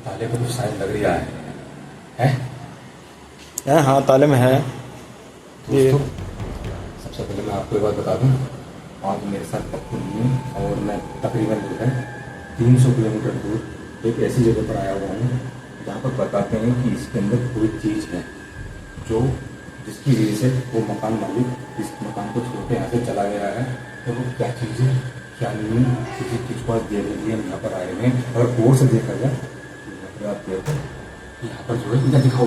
ताले को तो शायद लग रहा है? हाँ ताले में है ये। सबसे पहले मैं आपको एक बात बता दूं, आज मेरे साथ पप्पू नहीं है और मैं तकरीबन जो है 300 किलोमीटर दूर एक ऐसी जगह पर आया हुआ हूँ जहाँ पर बताते हैं कि इसके अंदर कोई चीज़ है जो जिसकी वजह से वो मकान मालिक इस मकान को छोड़ के यहाँ से चला गया है। तो वो क्या चीज़ है क्या नहीं है किसी चीज़ को आज देने के लिए हम यहाँ पर आए हैं। अगर गौर से देखा जाए तो आप देखो यहाँ पर जो है इधर दिखाओ,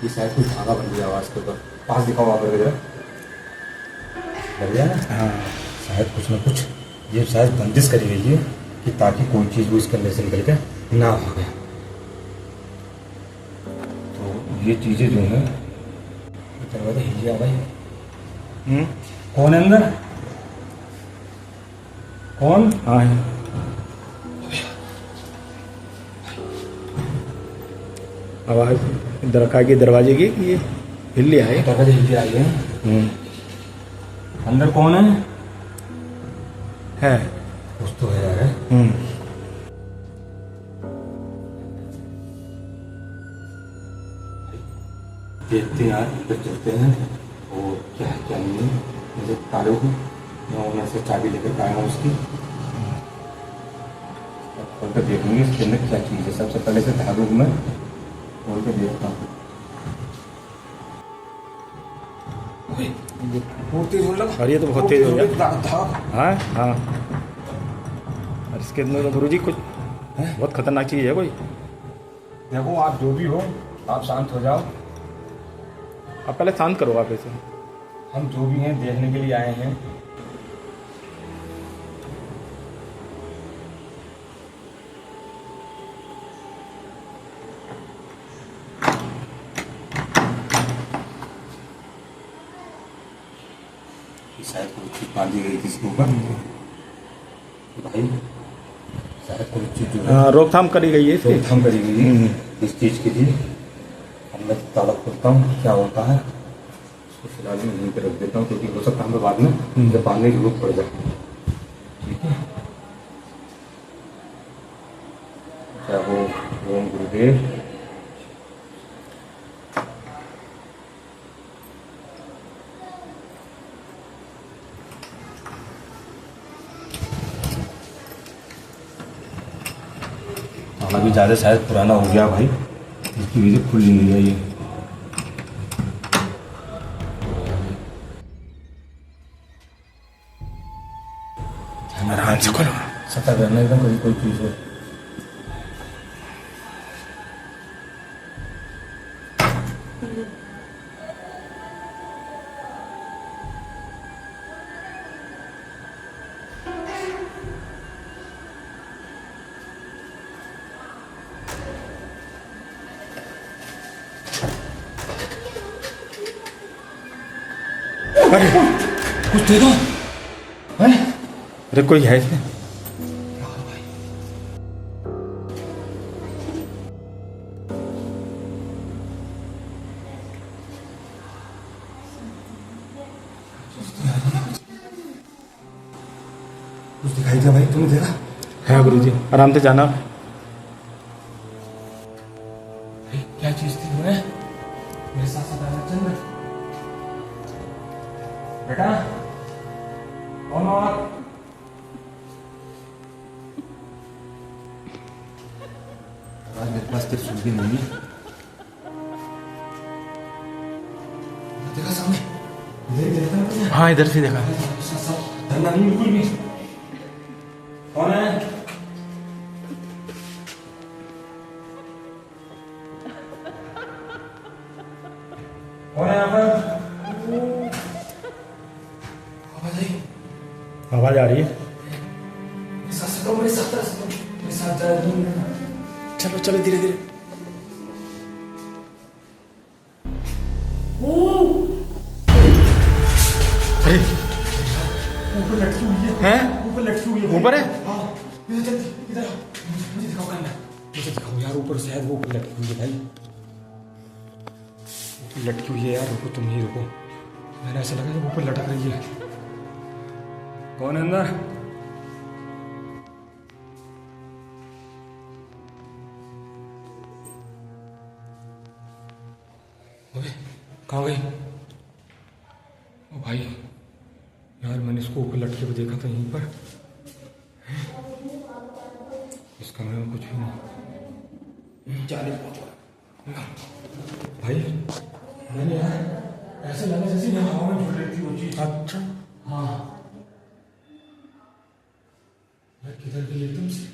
ये शायद कुछ धागा बन गया आवाज़ के ऊपर। पास दिखाओ वहाँ पर जरा, लग गया ना? हाँ, शायद कुछ ना कुछ ये शायद बंदिश करी गई है कि ताकि कोई चीज़ वो इसके अंदर से निकल के ना भागे। तो ये चीज़ें जो हैं दरवाजा हिल गया भाई। कौन है अंदर? कौन? हाँ है। आवाज दरखा के दरवाजे की ये हिल लिया है। दरवाजा हिल गया है। अंदर कौन है? कुछ तो है यार। देखते हैं यार, अंदर चलते हैं और क्या है क्या नहीं है। मुझे तालों को मैं से चाबी लेकर आया हूँ उसकी, खोल कर देखूंगी इसके अंदर क्या चीज़ है। सबसे पहले से धागों को मैं खोल कर देखता हूँ। और ये तो बहुत तेज हो गया। हाँ हाँ, और इसके अंदर तो गुरुजी कुछ बहुत खतरनाक चीज़ है कोई। देखो आप जो भी हो आप शांत हो जाओ। आप पहले शांत करो आप ऐसे। हम जो भी हैं देखने के लिए आए हैं। शायद कोई चीज बांधी गई थी इसके ऊपर भाई, शायद कोई चीज जो है रोकथाम करी गई है इसकी। रोकथाम करी गई है इस चीज के लिए। अब मैं ताला खोलता हूँ क्या होता है। इसको फिलहाल मैं यहीं पे रख देता हूँ क्योंकि हो सकता है हमें बाद में जब बांधने की जरूरत पड़ जाए। ठीक है, क्या हो ओम गुरुदेव। ताला भी ज़्यादा शायद पुराना हो गया भाई, इसकी वजह से खुल नहीं गया ये। आराम से खोलो। सतर्क रहना एकदम, कभी कोई चीज़ हो। अरे कुछ दे दो। अरे कोई है इसमें? कुछ दिखाई दिया भाई, तुमने देखा? है गुरुजी, आराम से जाना। क्या चीज थी तुमने मेरे साथ साथ आना? चंद्र बेटा कौन हो आप? आज मेरे पास त्रिशूल भी नहीं है। देखा सामने? हाँ इधर से देखा। धरना नहीं बिल्कुल भी। कौन है? कौन है यहाँ पर? आवाज आ रही है। चलो चलो धीरे धीरे। अरे ऊपर लटकी हुई है। हैं? ऊपर लटकी हुई है। ऊपर है? हाँ इधर जल्दी इधर आओ। मुझे दिखाओ करना। मुझे दिखाओ यार ऊपर शायद वो ऊपर लटकी हुई है भाई। ऊपर लटकी हुई है यार। रुको तुम ही रुको। मैंने ऐसा लगा कि ऊपर लटक रही है। कौन है अंदर? कहाँ गई? ओ भाई यार मैंने इसको ऊपर लटके हुए देखा था यहीं पर। इस कमरे में कुछ भी नहीं। चालीस भाई मैंने यार ऐसे लगा जैसे यहाँ हवा में झूल रही थी वो चीज। अच्छा हाँ यार किधर गई एकदम से?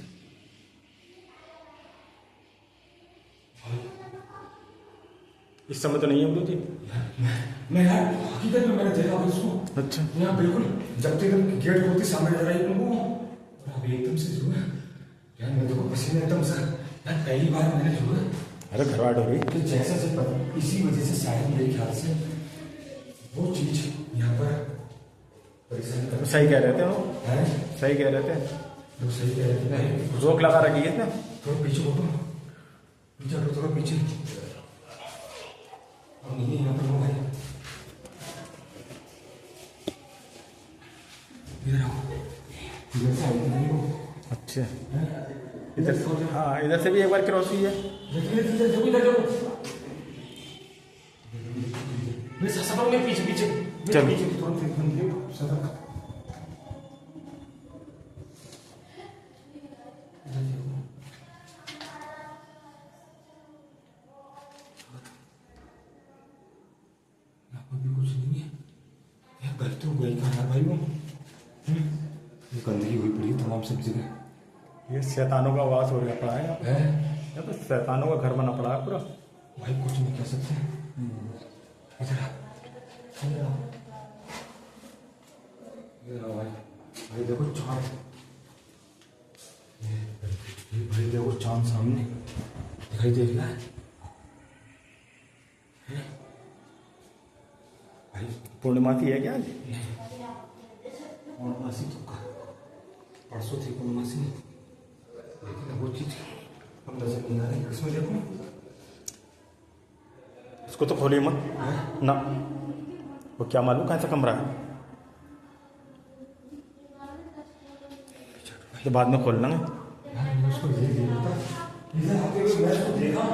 इस समय तो नहीं है जी। मैं यार हकीकत में मैंने देखा उसको। अच्छा यहाँ बिल्कुल जब तक गेट खोलती सामने नजर आई तुमको और अभी एकदम से जो है यार मैं देखो पसीने एकदम से यार पहली बार मैंने जो है अरे घरवाट हो रही। तो जैसा से पता इसी वजह से शायद मेरे ख्याल से वो चीज यहाँ पर परेशान कर। सही कह रहे थे वो। है सही कह रहे थे। वो सही कह रहे थे। नहीं रोक लगा रखी है ना। थोड़ा पीछे हटो पीछे हटो थोड़ा पीछे। अब नहीं यहाँ पर वो भाई इधर आओ। इधर से आई नहीं वो। अच्छा इधर से हाँ इधर से भी एक बार क्रॉस हुई है। पीछे पीछे चल। पीछे तुरंत कुछ नहीं है यार। गलती हो गई कहाँ भाई वो गंदगी हुई पड़ी है तमाम सब जगह। ये शैतानों का वास हो गया पड़ा है यहाँ पे। है यहाँ तो शैतानों का घर बना पड़ा है पूरा। भाई कुछ नहीं कह सकते। इधर आओ भाई। भाई देखो चांद। ये भाई देखो चांद सामने दिखाई दे रहा है भाई। पूर्णिमासी है क्या? पूर्णमासी तो परसों थी पूर्णमासी लेकिन वो चीज हम नजर नहीं आ रही। इसमें देखो इसको तो खोलिए मत ना। वो क्या मालूम कैसा कमरा है। तो बाद में खोलना है। यार मैं उसको ये देखा था इधर आते हुए मैं उसको देखा।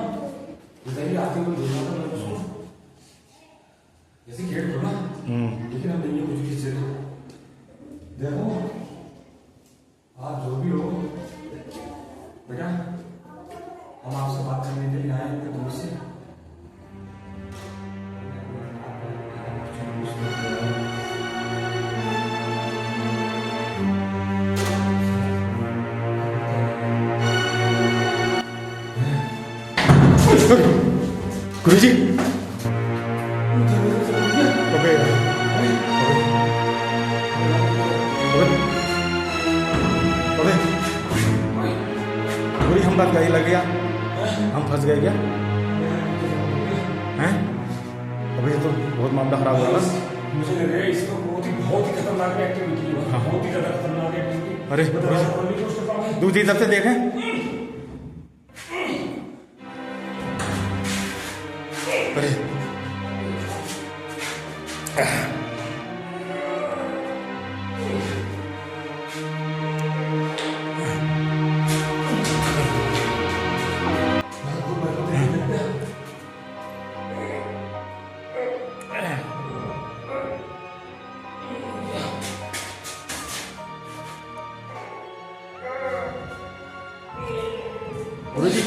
इधर ही आते हुए देखा था मैं उसको जैसे गेट खोला लेकिन अब नहीं है कुछ भी चीज। देखो आप जो भी हो बेटा हम आपसे बात करने के लिए आए हैं दूर से। गुरुजी हम बात गई लग गया। हम फंस गए क्या? हैं? अभी तो बहुत मामला खराब हो रहा है। मुझे लग रहा है इसको बहुत ही खतरनाक एक्टिविटी है। हाँ। बहुत ही ज्यादा खतरनाक एक्टिविटी। अरे दूसरी तरफ से देखें। अरे गुरुजी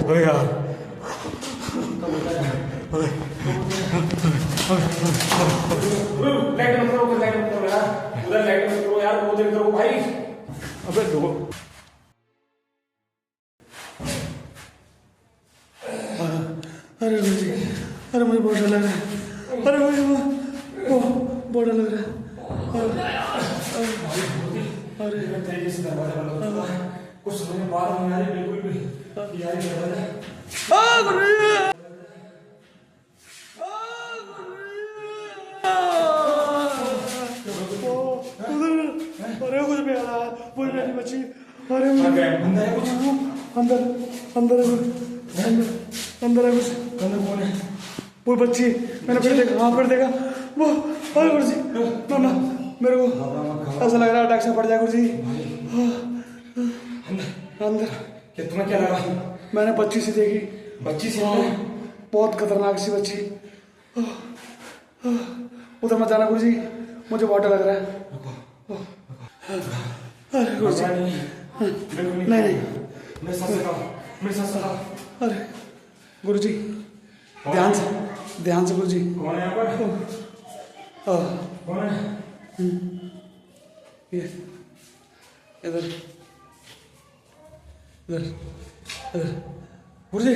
अरे यार लाइट बंद करो यार। उधर लाइट बंद करो यार। वो देख करो भाई। अबे दो अरे गुरुजी अरे मुझे बहुत डर लग रहा है। अरे भाई वो बड़ा लग रहा है। अरे तेजी से दरवाजा बंद होता है, कुछ समझ में बात नहीं आ रही बिल्कुल भी। यार ये दरवाजा अरे कुछ भी आ रहा है, वो मेरी बच्ची। अरे अंदर है कुछ, अंदर अंदर है अंदर है कुछ। अंदर कौन है? वो बच्ची मैंने फिर देखा, हाँ फिर देखा वो। अरे गुरु जी ना मेरे को ऐसा लग रहा है अटैक से पड़ जाए गुरु जी। अंदर क्या तुम्हें क्या लगा? मैंने बच्ची सी देखी, बच्ची से बहुत खतरनाक सी बच्ची। उधर मत जाना गुरु जी, मुझे बहुत डर लग रहा है। अरे गुरु जी नहीं नहीं, मेरे साथ लगाओ, मेरे साथ लगाओ। अरे गुरु जी ध्यान से गुरु जी। कौन है यहाँ पर? कौन है? ये इधर इधर इधर गुरु जी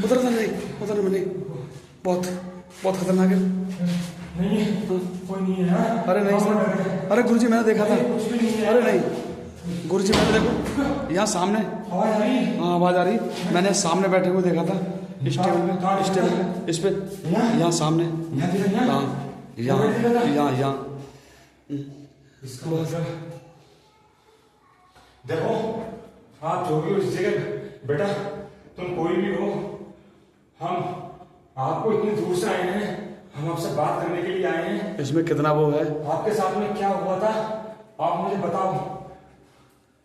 उधर नहीं, बहुत बहुत खतरनाक है। नहीं है, कोई नहीं है। हाँ? अरे नहीं सर, अरे गुरु जी मैंने देखा था। अरे नहीं गुरु जी मैंने देखो यहाँ सामने, आवाज आ रही है? हाँ आवाज आ रही, मैंने सामने बैठे हुए देखा था इस टेबल पे इस पे यहाँ सामने। हाँ यहाँ इसका मतलब देखो, आप जो भी हो इस जगह, बेटा तुम कोई भी हो, हम आपको इतनी दूर से आए हैं, हम आपसे बात करने के लिए आए हैं। इसमें कितना वो है? आपके साथ में क्या हुआ था आप मुझे बताओ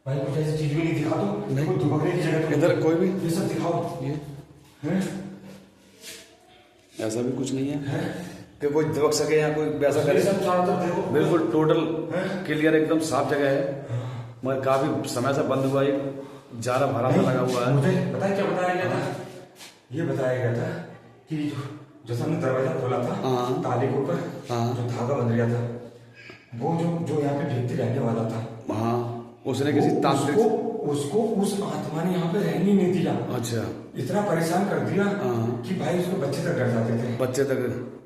भाई। कुछ ऐसी चीज भी नहीं दिखा दो, नहीं। कोई दुबकने की जगह तो इधर कोई भी ये सब दिखाओ। ये हैं? ऐसा भी कुछ नहीं है कि कोई दबक सके या कोई वैसा करे। सब चारों तरफ देखो, बिल्कुल टोटल क्लियर एकदम साफ जगह है, मगर काफी समय से बंद हुआ, ये जारा भरा सा लगा हुआ है। मुझे पता है क्या बताया गया था? ये बताया गया था कि जैसा हमने दरवाजा खोला था हाँ। ताले के ऊपर हाँ। जो धागा बंध गया था, वो जो यहाँ पे व्यक्ति रहने वाला था, हाँ उसने किसी तांत्रिक उसको उस आत्मा ने यहाँ पे रहने नहीं दिया। अच्छा इतना परेशान कर दिया हाँ। कि भाई उसके बच्चे तक डर जाते थे। बच्चे तक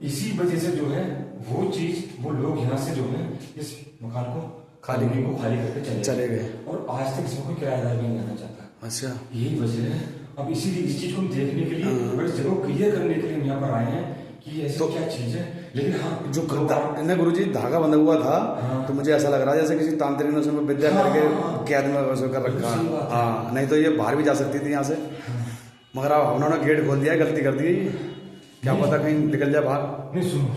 इसी वजह से जो है वो चीज, वो लोग यहाँ से जो है इस मकान को खाली करके चले गए। और आज तक इसमें कोई किराएदार भी नहीं आना चाहता। अच्छा यही वजह है। अब इसीलिए इस चीज को हम देखने के लिए और इस जगह को क्लियर करने के लिए हम यहाँ पर आए हैं कि ऐसी तो क्या चीज है। लेकिन हाँ, जो गुरु जी धागा बंधा हुआ था, तो मुझे ऐसा लग रहा है जैसे किसी तांत्रिक ने उसमें विद्या करके कैद में वैसे कर रखा। हाँ नहीं तो ये बाहर भी जा सकती थी यहाँ से, मगर अब उन्होंने गेट खोल दिया, गलती कर दी। क्या पता कहीं निकल जाए बाहर। नहीं सुनो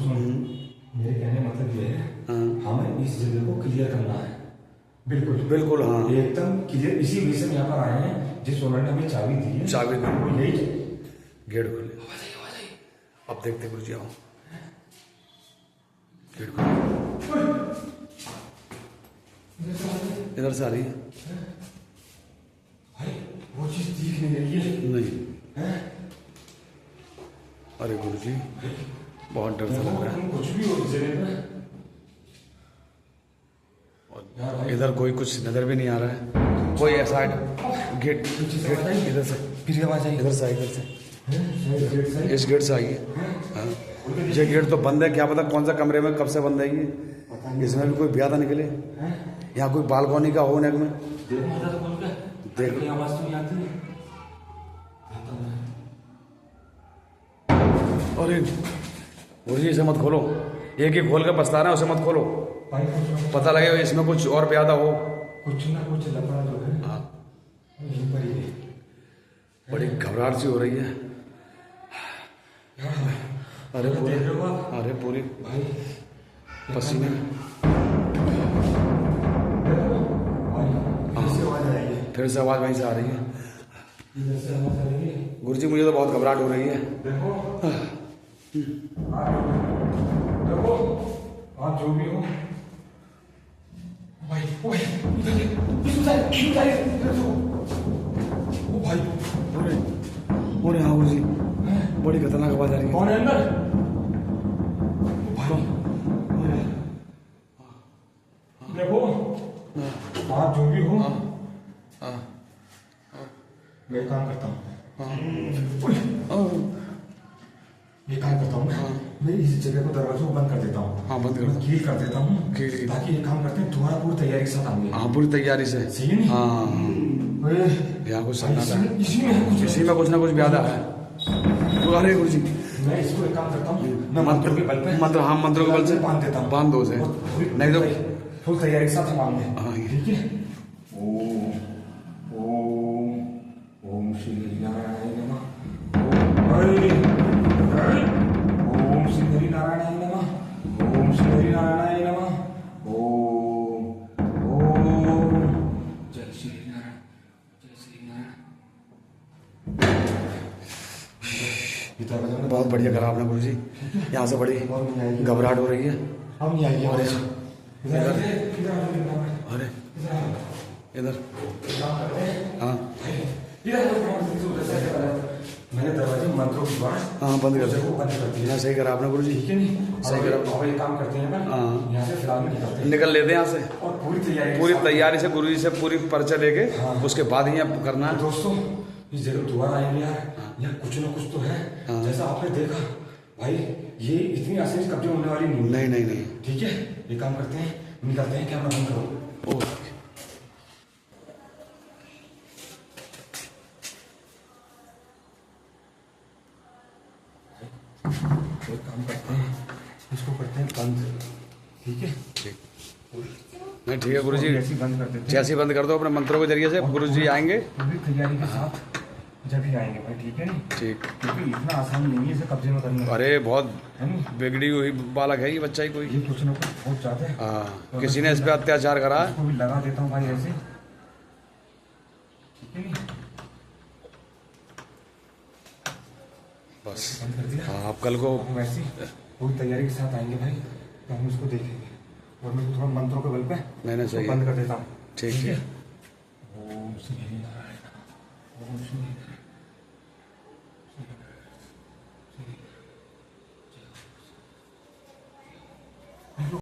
मेरे कहने का मतलब ये है हमें इस जगह को क्लियर करना है। बिल्कुल बिल्कुल हाँ एकदम क्लियर। इसी वजह से हम यहाँ पर आए हैं। जिस ओनर ने हमें चाबी दी है, चाबी दी, वो यही गेट खोले। अब देखते गुरु जी, आओ गेट खोले। इधर से आ रही है? भाई वो चीज दिख नहीं रही है। नहीं। अरे गुरु जी बहुत डर सा लग रहा है। कुछ भी हो इस जगह पे। और इधर कोई कुछ नजर भी नहीं आ रहा है। कोई ऐसा गेट इधर से, फिर आवाज आई इधर से, इधर से, इस गेट से आई है। हाँ ये गेट तो बंद है, क्या पता कौन सा कमरे में कब से बंद है ये। इसमें भी कोई बिया था निकले, यहाँ कोई बालकनी का हो नेक में। देख आवाज तो नहीं आती है। अरे गुरु जी इसे मत खोलो, एक ही खोल के बसता रहा है, उसे मत खोलो। पता लगे इसमें कुछ और प्यादा हो। कुछ ना कुछ लफड़ा जो है हाँ यहीं पर ही है। बड़ी घबराहट सी हो रही है। अरे पूरी, अरे पूरी भाई पसीने में। फिर से आवाज वहीं से आ रही है। गुरु जी मुझे तो बहुत घबराहट हो रही है। देखो आप जो भी हो भाई, ओ भाई, अरे हाँ गुरु जी बड़ी खतरनाक आवाज आ रही है। कौन है अंदर? देखो आप जो भी हो, मैं काम करता हूँ। ये काम करता हूँ मैं। मैं इस जगह को दरवाजे को बंद कर देता हूँ। हाँ, बंद कर दो। कील कर देता हूँ कील। ताकि एक काम करते हैं, दोबारा पूरी तैयारी के साथ आएंगे। हाँ, पूरी तैयारी से। सही है नहीं? हाँ, ओए, यहाँ कुछ भाई, सन्नाटा है, इसी में कुछ ना कुछ ज्यादा है। अरे गुरु जी, मैं इसको एक काम करता हूँ, मैं मंत्रों के बल पे मंत्रों के बल से बांध देता हूँ। बांध दो उसे, नहीं तो फुल तैयारी के साथ हम आएंगे। हाँ, ये। ठीक है। ओम ओम ओम श्री नारायणाय नमः। ओम श्री नारायणाय नमः। ओम श्री नारायणाय नमः। ओम ओम जय श्री नारायण, जय श्री नारायण। बहुत बढ़िया करा आपने गुरु जी। यहाँ से बड़ी घबराहट हो रही है। अब नहीं आएगी। अरे इधर, हाँ मैंने दरवाजे मंत्रों की बात हाँ, बंद कर वो बंद कर दिया। दो। सही करा आपने गुरु जी। ठीक है नहीं? सही और करा। अब ये काम करते हैं ना, हाँ। यहाँ से फिलहाल में निकलते हैं निकल लेते हैं यहाँ से, और पूरी तैयारी के पूरी साथ- तैयारी से गुरु जी से पूरी परिचय लेके हाँ। उसके बाद ही अब करना है। दोस्तों, इस जगह दोबारा आएंगे यार, यहाँ कुछ ना कुछ तो है। हाँ। जैसा आपने देखा भाई, ये इतनी आसानी से कब्जे होने वाली नहीं है। नहीं नहीं नहीं। ठीक है, ये काम करते हैं, निकलते हैं। कैमरा बंद करो। ओके। एक काम करते हैं, इसको करते हैं बंद। ठीक है, ठीक नहीं, ठीक है गुरु जी, ऐसे ही बंद कर देते हैं। जैसे ही बंद कर दो अपने मंत्रों के जरिए से, गुरु जी आएंगे। पूरी तैयारी के साथ जब ही आएंगे भाई। ठीक है नहीं? ठीक। क्योंकि इतना आसान नहीं है इसे कब्जे में करना। अरे बहुत है नहीं? बिगड़ी हुई बालक है ये बच्चा ही कोई। ये कुछ ना कुछ बहुत ज्यादा है। हाँ, किसी ने इस पे अत्याचार करा है। इसको भी लगा देता हूँ भाई ऐसे। ठीक है नहीं? बस बंद कर दिया। हाँ, आप कल को हम ऐसे ही पूरी तैयारी के साथ आएंगे भाई, तो हम इसको देखेंगे। और मैं थोड़ा मंत्रों के बल पे नहीं नहीं, इसको सही बंद है। कर देता हूँ। ठीक है। ओम श्री नारायण, ओम श्री